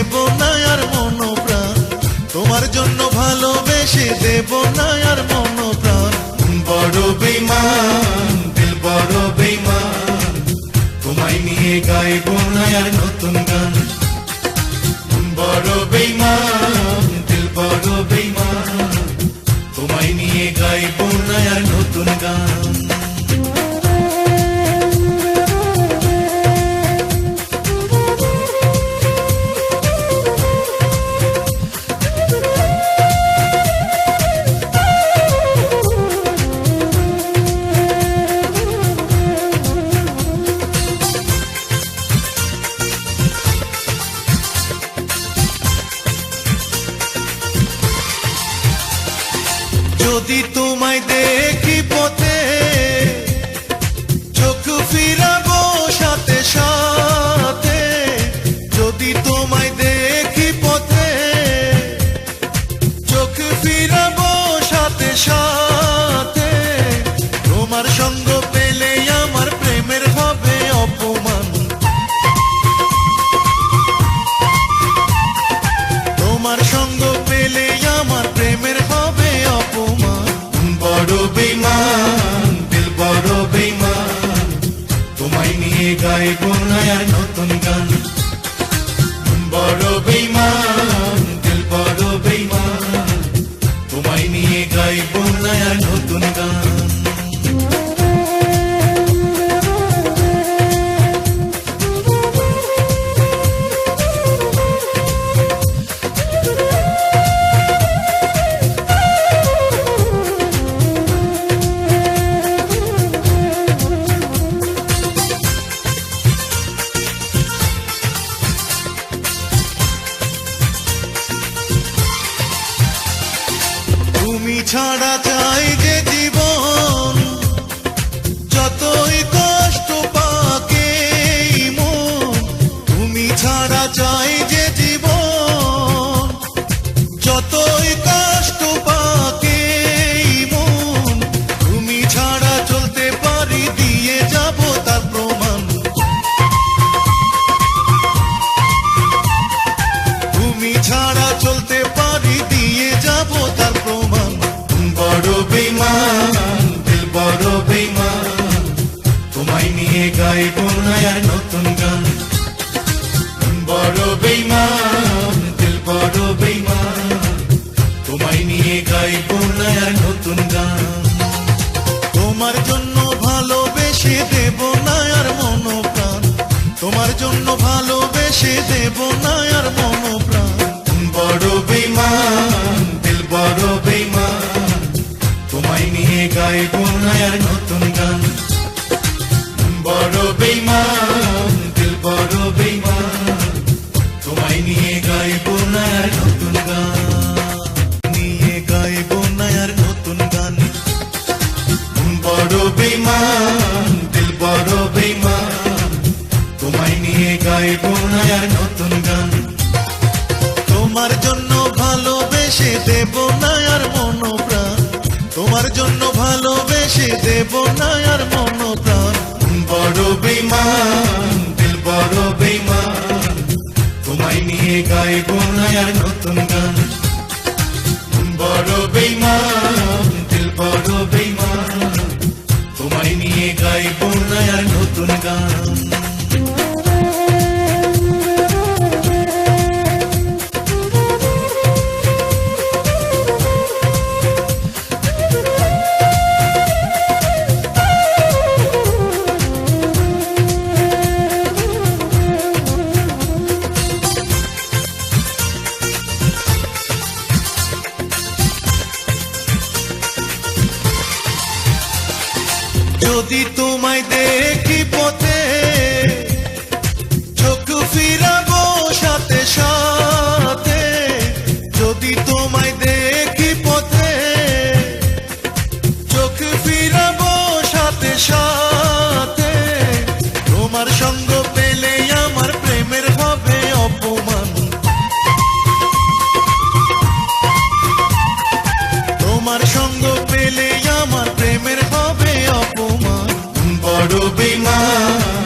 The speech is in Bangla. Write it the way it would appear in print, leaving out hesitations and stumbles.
দেব না আর মন প্রাণ, তোমার জন্য ভালোবেসে দেব না আর মন প্রাণ। বড় বেঈমান দিল বড় বেঈমান, তোমায় নিয়ে গাইবো না আর নতুন গান। বড় বেঈমান দিল বড় বেঈমান, তোমায় নিয়ে গাইবো না আর নতুন গান। যদি তোমায় দেখি পথে, চোখ ফিরাবো সাথে সাথে। যদি তোমায় দেখি পথে, চোখ ফিরাবো সাথে সাথে। তোমার সঙ্গ পেলে আমার প্রেমের হবে অপমান, তোমার সঙ্গ পেলে আমার প্রেমের হবে অপমান। বড় বেঈমান দিল বড় বেঈমান, তোমায় নিয়ে গাইবো না আর নতুন গান। বড় বেঈমান দিল বড় বেঈমান, তোমায় নিয়ে গাইবো না আর নতুন গান। তুমি ছাড়া চাই যে জীবন, যতই কষ্ট পাকে মন। তুমি ছাড়া চাই যে জীবন, যতই কষ্ট পাকে মন। তুমি ছাড়া চলতে পারি দিয়ে যাব তার প্রমাণ। তুমি ছাড়া চলতে পারি দিয়ে যাব তার প্রমাণ। বড় বেঈমান দিল বড় বেঈমান, তোমায় নিয়ে গাইবো না আর নতুন গান। বড় বেঈমান দিল বড় বেঈমান, তোমায় নিয়ে গাইবো না আর নতুন গান। তোমার জন্য ভালোবেসে দেব না আর মন প্রাণ, তোমার জন্য ভালোবেসে দেব না আর মন প্রাণ। বড় বেঈমান দিল বড় বেঈমান, তোমায় নিয়ে গাইবো না আর নতুন গান। বড় বেঈমান দিল বড় বেঈমান, তোমায় নিয়ে গাইবো না আর নতুন গান। নিয়ে গাইব না আর নতুন গান। বড় বেঈমান দিল বড় বেঈমান, তোমায় নিয়ে গাইবো না আর নতুন গান। তোমার জন্য ভালোবেসে দেব না আর মন প্রাণ, তোমার জন্য ভালোবেসে দেব না আর মন প্রাণ। বড় বেঈমান দিল বড় বেঈমান, তোমায় নিয়ে গাইবো না আর নতুন গান। বড় বেঈমান দিল বড় বেঈমান, তোমায় নিয়ে গাইবো না আর নতুন গান। যদি তোমায় দেখি পথে, চোখ ফিরাবো সাথে সাথে। যদি তোমায় দেখি পথে, চোখ ফিরাবো সাথে সাথে। তোমার সঙ্গ পেলে আমার প্রেমের হবে অপমান, তোমার সঙ্গ পেলে আমার প্রেমের হবে অপমান। বড় বেঈমান